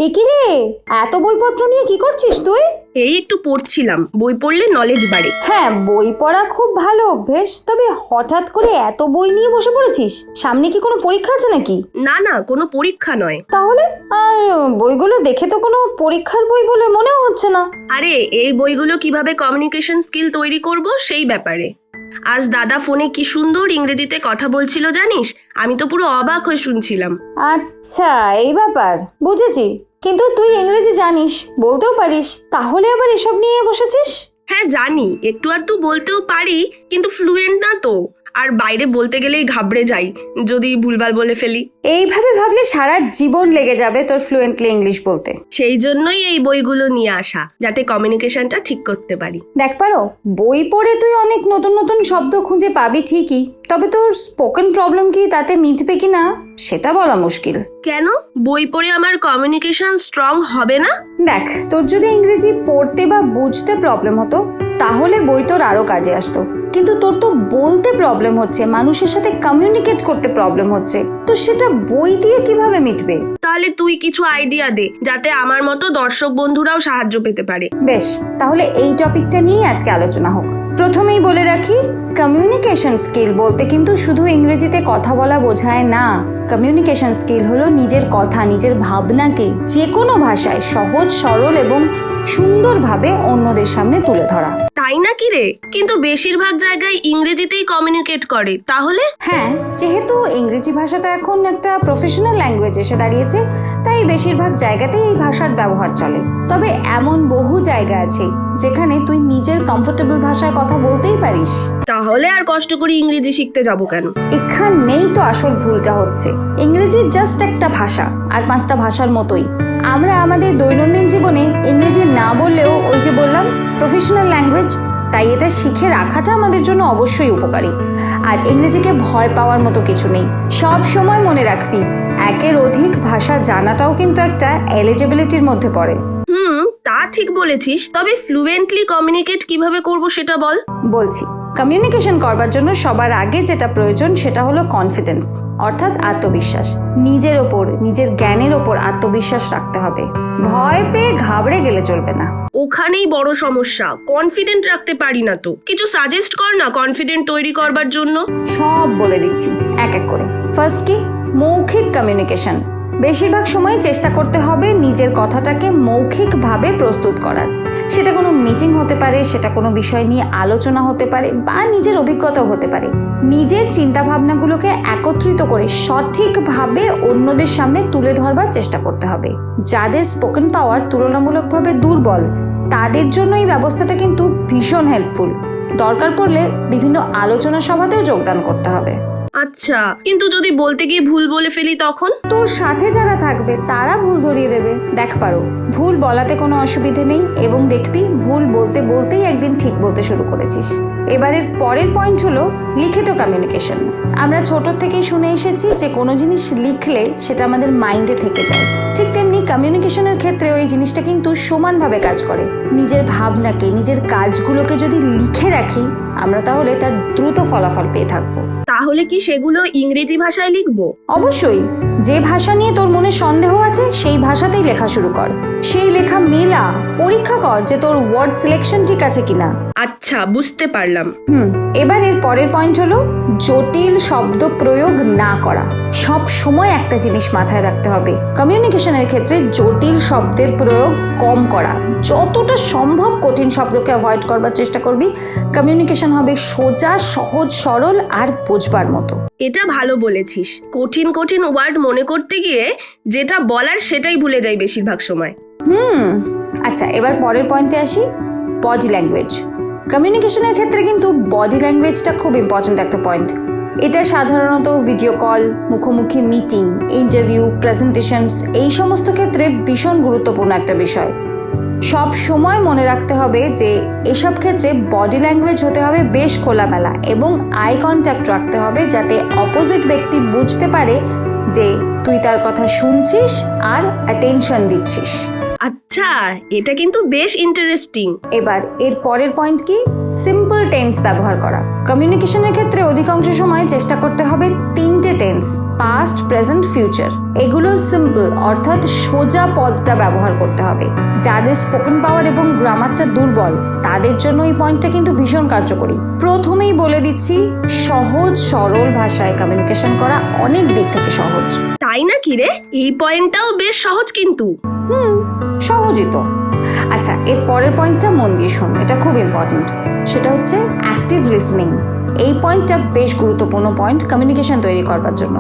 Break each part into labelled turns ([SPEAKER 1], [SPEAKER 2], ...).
[SPEAKER 1] কি রে, এত বইপত্র নিয়ে কি করছিস তুই?
[SPEAKER 2] এই একটু পড়ছিলাম, বই পড়লে নলেজ বাড়ে।
[SPEAKER 1] হ্যাঁ, বই পড়া খুব ভালো অভ্যেস, তবে হঠাৎ করে এত বই নিয়ে বসে পড়েছিস। সামনে কি কোনো পরীক্ষা আছে নাকি?
[SPEAKER 2] না না, কোনো পরীক্ষা নয়।
[SPEAKER 1] তাহলে আর বইগুলো দেখে তো কোনো পরীক্ষার বই বলে মনেও হচ্ছে না।
[SPEAKER 2] আরে এই বইগুলো কিভাবে কমিউনিকেশন স্কিল তৈরি করব সেই ব্যাপারে। আজ দাদা ফোনে কি সুন্দর ইংরেজিতে কথা বলছিল জানিস, আমি তো পুরো অবাক হয়ে শুনছিলাম।
[SPEAKER 1] আচ্ছা, এই ব্যাপার, বুঝেছি। কিন্তু তুই ইংরেজি জানিস, বলতেও পারিস, তাহলে আবার এসব নিয়ে বসেছিস?
[SPEAKER 2] হ্যাঁ জানি, একটু আধটু বলতেও পারি, কিন্তু ফ্লুয়েন্ট না তো। আর বাইরে বলতে গেলেই ঘাবড়ে যাই যদি ভুলভাল বলে ফেলি।
[SPEAKER 1] এইভাবে ভাবলে সারা জীবন লেগে যাবে তোর ফ্লুয়েন্টলি ইংলিশ বলতে।
[SPEAKER 2] সেই জন্যই এই বইগুলো নিয়ে আসা, যাতে কমিউনিকেশনটা ঠিক করতে পারি।
[SPEAKER 1] দেখ পারো, বই পড়ে তুই অনেক নতুন নতুন শব্দ খুঁজে পাবি ঠিকই, তবে তোর স্পোকেন প্রবলেম কি তাতে মিটবে কি না সেটা বলা মুশকিল।
[SPEAKER 2] কেন, বই পড়ে আমার কমিউনিকেশন স্ট্রং হবে না?
[SPEAKER 1] দেখ, তোর যদি ইংরেজি পড়তে বা বুঝতে প্রবলেম হতো তাহলে বই তোর আরো কাজে আসতো, কিন্তু তোর তো বলতে প্রবলেম হচ্ছে, মানুষের সাথে কমিউনিকেট করতে প্রবলেম হচ্ছে, তো সেটা বই দিয়ে কিভাবে মিটবে?
[SPEAKER 2] তাহলে তুই কিছু আইডিয়া দে, যাতে আমার মতো দর্শক বন্ধুরাও সাহায্য পেতে পারে।
[SPEAKER 1] বেশ, তাহলে এই টপিকটা নিয়ে আজকে আলোচনা হোক। প্রথমেই বলে রাখি, কমিউনিকেশন স্কিল বলতে কিন্তু শুধু ইংরেজিতে কথা বলা বোঝায় না। কমিউনিকেশন স্কিল হলো নিজের কথা, নিজের ভাবনাকে যে কোনো ভাষায় সহজ, সরল এবং সুন্দরভাবে অন্যদের সামনে তুলে ধরা।
[SPEAKER 2] তাই নাকি রে? কিন্তু বেশিরভাগ জায়গায় ইংরেজিতেই কমিউনিকেট করে, তাহলে?
[SPEAKER 1] হ্যাঁ, যেহেতু ইংরেজি ভাষাটা এখন একটা প্রফেশনাল ল্যাঙ্গুয়েজ এসে দাঁড়িয়েছে, তাই বেশিরভাগ জায়গাতেই এই ভাষার ব্যবহার চলে। তবে এমন বহু জায়গা আছে যেখানে তুই নিজের কমফোর্টেবল ভাষায় কথা বলতেই পারিস।
[SPEAKER 2] তাহলে আর কষ্ট করে ইংরেজি শিখতে যাব কেন?
[SPEAKER 1] এখানেই তো আসল ভুলটা হচ্ছে। ইংরেজি জাস্ট একটা ভাষা, আর 5টা ভাষার মতোই। আমরা আমাদের দৈনন্দিন জীবনে ইংরেজি না বললেও ওই যে বললাম প্রফেশনাল ল্যাঙ্গুয়েজ, তাই এটা শিখে রাখাটা আমাদের জন্য অবশ্যই উপকারী। আর ইংরেজিকে ভয় পাওয়ার মতো কিছু নেই। সব সময় মনে রাখবি, একের অধিক ভাষা জানাটাও কিন্তু একটা এলিজিবিলিটির মধ্যে পড়ে।
[SPEAKER 2] তা ঠিক বলেছিস, তবে ফ্লুয়েন্টলি কমিউনিকেট কিভাবে করব সেটা বল।
[SPEAKER 1] বলছি, কমিউনিকেশন করবার জন্য সবার আগে যেটা প্রয়োজন সেটা হলো কনফিডেন্স, অর্থাৎ আত্মবিশ্বাস। নিজের ওপর, নিজের জ্ঞানের ওপর আত্মবিশ্বাস রাখতে হবে। ভয় পেয়ে ঘাবড়ে গেলে চলবে না।
[SPEAKER 2] ওখানেই বড় সমস্যা, কনফিডেন্ট রাখতে পারি না তো। কিছু সাজেস্ট কর না কনফিডেন্ট তৈরি করবার জন্য।
[SPEAKER 1] সব বলে দিচ্ছি এক এক করে। ফার্স্ট কি, মৌখিক কমিউনিকেশন। বেশিরভাগ সময় চেষ্টা করতে হবে নিজের কথাটাকে মৌখিকভাবে প্রস্তুত করার। সেটা কোনো মিটিং হতে পারে, সেটা কোনো বিষয় নিয়ে আলোচনা হতে পারে, বা নিজের অভিজ্ঞতাও হতে পারে। নিজের চিন্তা ভাবনাগুলোকে একত্রিত করে সঠিকভাবে অন্যদের সামনে তুলে ধরবার চেষ্টা করতে হবে। যাদের স্পোকেন পাওয়ার তুলনামূলকভাবে দুর্বল, তাদের জন্য এই ব্যবস্থাটা কিন্তু ভীষণ হেল্পফুল। দরকার পড়লে বিভিন্ন আলোচনা সভাতেও যোগদান করতে হবে।
[SPEAKER 2] আচ্ছা, কিন্তু যদি বলতে গিয়ে ভুল বলে ফেলি তখন?
[SPEAKER 1] তোর সাথে যারা থাকবে তারা ভুল ধরিয়ে দেবে। দেখ পারো, ভুল বলাতে কোনো অসুবিধে নেই, এবং দেখবি ভুল বলতে বলতেই একদিন ঠিক বলতে শুরু করেছিস। এবারের পরের পয়েন্ট হলো লিখিত কমিউনিকেশন। আমরা ছোট থেকেই শুনে এসেছি যে কোনো জিনিস লিখলে সেটা আমাদের মাইন্ডে থেকে যায়। ঠিক তেমনি কমিউনিকেশনের ক্ষেত্রেও এই জিনিসটা কিন্তু সমানভাবে কাজ করে। নিজের ভাবনাকে, নিজের কাজগুলোকে যদি লিখে রাখি আমরা, তাহলে তার দ্রুত ফলাফল পেয়ে থাকবো।
[SPEAKER 2] তাহলে কি সেগুলো ইংরেজি ভাষায় লিখবো?
[SPEAKER 1] অবশ্যই। যে ভাষা নিয়ে তোর মনে সন্দেহ আছে সেই ভাষাতেই লেখা শুরু কর। সেই লেখা মেলা, পরীক্ষা কর যে তোর ওয়ার্ড সিলেকশন ঠিক আছে কিনা।
[SPEAKER 2] আচ্ছা, বুঝতে পারলাম।
[SPEAKER 1] এবার এর পরের পয়েন্ট হলো জটিল শব্দ প্রয়োগ না করা। সব সময় একটা জিনিস মাথায় রাখতে হবে, কমিউনিকেশনের ক্ষেত্রে জটিল শব্দের প্রয়োগ কম করা। যতটা সম্ভব কঠিন শব্দকে অ্যাভয়েড করবার চেষ্টা করবি। কমিউনিকেশন হবে সোজা, সহজ, সরল আর বোঝবার মতো।
[SPEAKER 2] এটা ভালো বলেছিস। কঠিন কঠিন ওয়ার্ড মনে করতে গিয়ে যেটা বলার সেটাই ভুলে যাই বেশিরভাগ সময়।
[SPEAKER 1] আচ্ছা, এবার পরের পয়েন্টে আসি, বডি ল্যাঙ্গুয়েজ। কমিউনিকেশনের ক্ষেত্রে কিন্তু বডি ল্যাঙ্গুয়েজটা খুব ইম্পর্ট্যান্ট একটা পয়েন্ট। এটা সাধারণত ভিডিও কল, মুখোমুখি মিটিং, ইন্টারভিউ, প্রেজেন্টেশনস, এই সমস্ত ক্ষেত্রে ভীষণ গুরুত্বপূর্ণ একটা বিষয়। সব সময় মনে রাখতে হবে যে এসব ক্ষেত্রে বডি ল্যাঙ্গুয়েজ হতে হবে বেশ খোলামেলা, এবং আই কন্ট্যাক্ট রাখতে হবে যাতে অপোজিট ব্যক্তি বুঝতে পারে যে তুই তার কথা শুনছিস আর অ্যাটেনশন দিচ্ছিস।
[SPEAKER 2] আচ্ছা, এটা কিন্তু বেশ ইন্টারেস্টিং।
[SPEAKER 1] এবার এর পরের পয়েন্ট কি? সিম্পল টেন্স ব্যবহার করা। কমিউনিকেশনের ক্ষেত্রে অধিকাংশ সময় চেষ্টা করতে হবে তিনটে টেন্স, পাস্ট, প্রেজেন্ট, ফিউচার। এগুলোর সিম্পল অর্থাৎ সোজা পদটা ব্যবহার করতে হবে। যাদের স্পোকেন পাওয়ার এবং গ্রামারটা দুর্বল তাদের জন্য এই পয়েন্টটা কিন্তু ভীষণ কার্যকরী। প্রথমেই বলে দিচ্ছি, সহজ সরল ভাষায় কমিউনিকেশন করা অনেক দিক থেকে সহজ।
[SPEAKER 2] তাই নাকি রে? এই পয়েন্টটাও বেশ সহজ কিন্তু।
[SPEAKER 1] সহজই তো। আচ্ছা, এর পরের পয়েন্টটা মন দিয়ে শোন, এটা খুব ইম্পর্টেন্ট। সেটা হচ্ছে অ্যাক্টিভ লিসনিং। এই পয়েন্টটা বেশ গুরুত্বপূর্ণ পয়েন্ট কমিউনিকেশন তৈরি করবার জন্য।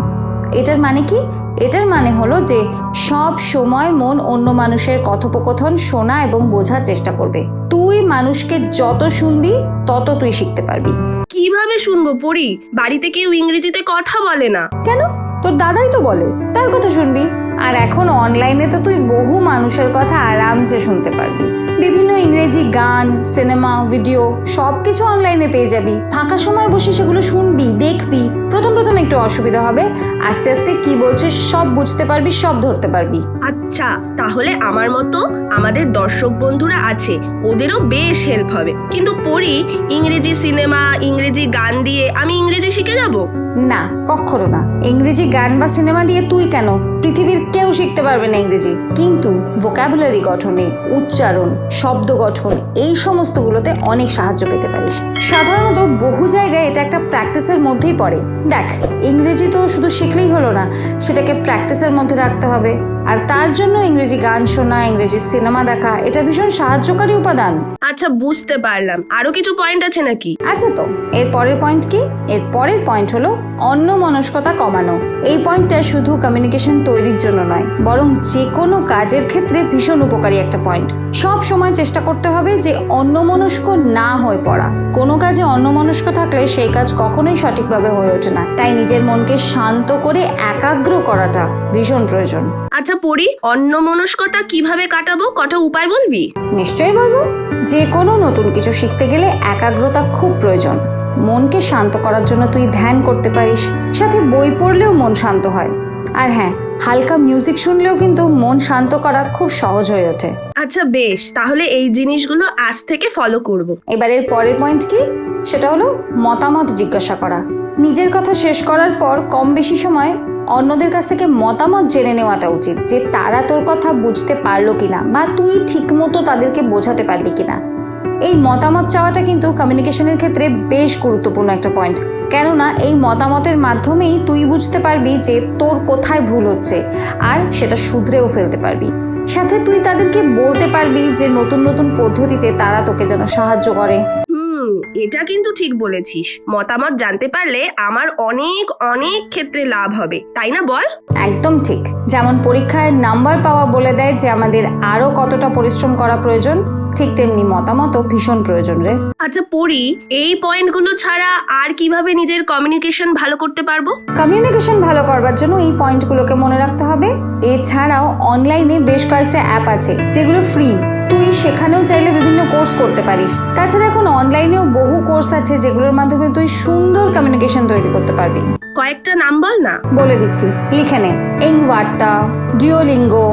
[SPEAKER 1] এটার মানে কি? এটার মানে হলো যে সব সময় মন অন্য মানুষের কথোপকথন শোনা এবং বোঝার চেষ্টা করবে। তুই মানুষকে যত শুনবি তত তুই শিখতে পারবি।
[SPEAKER 2] কিভাবে শুনবো পড়ি? বাড়িতে কেউ ইংরেজিতে কথা বলে না।
[SPEAKER 1] কেন? তোর দাদাই তো বলে, তার কথা শুনবি। আর এখন অনলাইনে তো তুই বহু মানুষের কথা আরামসে শুনতে পারবি। বিভিন্ন ইংরেজি গান, সিনেমা, ভিডিও সবকিছু অনলাইনে পেয়ে যাবি। ফাঁকা সময় বসে সেগুলো শুনবি, দেখবি। প্রথম একটু অসুবিধা হবে, আস্তে আস্তে কি বলছে সব বুঝতে পারবি, সব ধরতে পারবি।
[SPEAKER 2] আচ্ছা, তাহলে আমার মতো আমাদের দর্শক বন্ধুরা আছে, ওদেরও বেশ হেল্প হবে। কিন্তু পড়ি, ইংরেজি সিনেমা, ইংরেজি গান দিয়ে আমি ইংরেজি শিখে যাব?
[SPEAKER 1] না, কখনো না। ইংরেজি গান বা সিনেমা দিয়ে তুই কেন, পৃথিবীর কেউ শিখতে পারবে না ইংরেজি। কিন্তু ভোকাবুলারি গঠনে, উচ্চারণ, শব্দ গঠন, এই সমস্তগুলোতে অনেক সাহায্য পেতে পারিস। সাধারণত বহু জায়গায় এটা একটা প্র্যাকটিসের মধ্যেই পড়ে। দেখ, ইংরেজি তো শুধু শিখলেই হলো না, সেটাকে প্র্যাকটিসের মধ্যে রাখতে হবে। আর তার জন্য ইংরেজি গান শোনা, ইংরেজি সিনেমা দেখা, এটা ভীষণ সাহায্যকারী উপাদান।
[SPEAKER 2] আচ্ছা, বুঝতে পারলাম। আরো কিছু পয়েন্ট আছে নাকি?
[SPEAKER 1] আচ্ছা, তো এর পরের পয়েন্ট কি? এর পরের পয়েন্ট হলো অন্যমনস্কতা কমানো। এই পয়েন্টটা শুধু কমিউনিকেশন তৈরির জন্য নয়, বরং যে কোনো কাজের ক্ষেত্রে ভীষণ উপকারী একটা পয়েন্ট। সব সময় চেষ্টা করতে হবে যে অন্যমনস্ক না হয়ে পড়া। কোনো কাজে অন্যমনস্ক থাকলে সেই কাজ কখনোই সঠিকভাবে হয়ে ওঠে না। তাই নিজের মনকে শান্ত করে একাগ্র করাটা ভীষণ প্রয়োজন।
[SPEAKER 2] আচ্ছা পড়ি, অন্যমনস্কতা কিভাবে কাটাবো? কটা উপায় বলবি?
[SPEAKER 1] নিশ্চয়ই বলবো। যে কোনো নতুন কিছু শিখতে গেলে একাগ্রতা খুব প্রয়োজন। মনকে শান্ত করার জন্য তুই ধ্যান করতে পারিস, সাথে বই পড়লেও মন শান্ত হয়। আর হ্যাঁ, হালকা মিউজিক শুনলেও কিন্তু মন শান্ত করা খুব সহজ হয়ে ওঠে।
[SPEAKER 2] আচ্ছা বেশ, তাহলে এই জিনিসগুলো আজ থেকে ফলো করব।
[SPEAKER 1] এবারের পরের পয়েন্ট কি? সেটা হলো মতামত জিজ্ঞাসা করা। নিজের কথা শেষ করার পর কম বেশি সময় অন্যদের কাছ থেকে মতামত জেনে নেওয়াটা উচিত, যে তারা তোর কথা বুঝতে পারলো কিনা বা তুই ঠিকমতো তাদেরকে বোঝাতে পারলি কিনা। এই মতামত চাওয়াটা কিন্তু কমিউনিকেশনের ক্ষেত্রে বেশ গুরুত্বপূর্ণ একটা পয়েন্ট। কেননা এই মতামতের মাধ্যমেই তুই বুঝতে পারবি যে তোর কোথায় ভুল হচ্ছে, আর সেটা শুধরেও ফেলতে পারবি। সাথে তুই তাদেরকে বলতে পারবি যে নতুন নতুন পদ্ধতিতে তারা তোকে যেন সাহায্য করে।
[SPEAKER 2] এটা কিন্তু ঠিক বলেছিস। মতামত জানতে পারলে আমার অনেক অনেক ক্ষেত্রে লাভ হবে, তাই না বল?
[SPEAKER 1] একদম ঠিক। যেমন পরীক্ষায় নাম্বার পাওয়া বলে দেয় যে আমাদের আরো কতটা পরিশ্রম করা প্রয়োজন, ঠিক তেমনি মতামতও ভীষণ প্রয়োজন রে।
[SPEAKER 2] আচ্ছা পড়ি, এই পয়েন্টগুলো ছাড়া আর কিভাবে নিজের কমিউনিকেশন ভালো করতে পারবো?
[SPEAKER 1] কমিউনিকেশন ভালো করবার জন্য এই পয়েন্টগুলোকে মনে রাখতে হবে। এছাড়াও অনলাইনে বেশ কয়েকটা অ্যাপ আছে যেগুলো ফ্রি, তুই সেখানেও চাইলে বিভিন্ন কোর্স করতে পারিস। তাছাড়া এখন অনলাইনেও বহু কোর্স আছে যেগুলোর মাধ্যমে তুই সুন্দর কমিউনিকেশন তৈরি করতে পারবি।
[SPEAKER 2] কয়েকটা নাম বল না।
[SPEAKER 1] বলে দিচ্ছি, লিখে নে। Engvarta, Duolingo,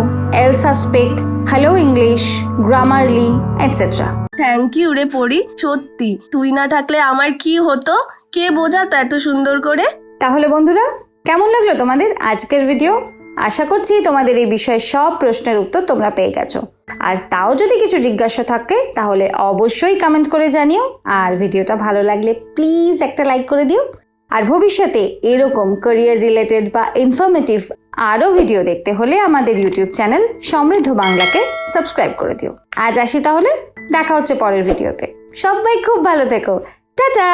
[SPEAKER 1] ELSA Speak, Hello English, Grammarly, etcetera.
[SPEAKER 2] Thank you রে পড়ি, সত্যি তুই না থাকলে আমার কি হতো, কে বোঝাতো এত সুন্দর করে।
[SPEAKER 1] তাহলে বন্ধুরা, কেমন লাগলো তোমাদের আজকের ভিডিও? আশা করছি তোমাদের এই বিষয়ে সব প্রশ্নের উত্তর তোমরা পেয়ে গেছো। আর তাও যদি কিছু জিজ্ঞাসা থাকে তাহলে অবশ্যই কমেন্ট করে জানিও। আর ভিডিওটা ভালো লাগলে প্লিজ একটা লাইক করে দিও। আর ভবিষ্যতে এরকম ক্যারিয়ার রিলেটেড বা ইনফরমেটিভ আরও ভিডিও দেখতে হলে আমাদের ইউটিউব চ্যানেল সমৃদ্ধ বাংলাকে সাবস্ক্রাইব করে দিও। আজ আসি তাহলে, দেখা হচ্ছে পরের ভিডিওতে। সবাই খুব ভালো থেকো, টাটা।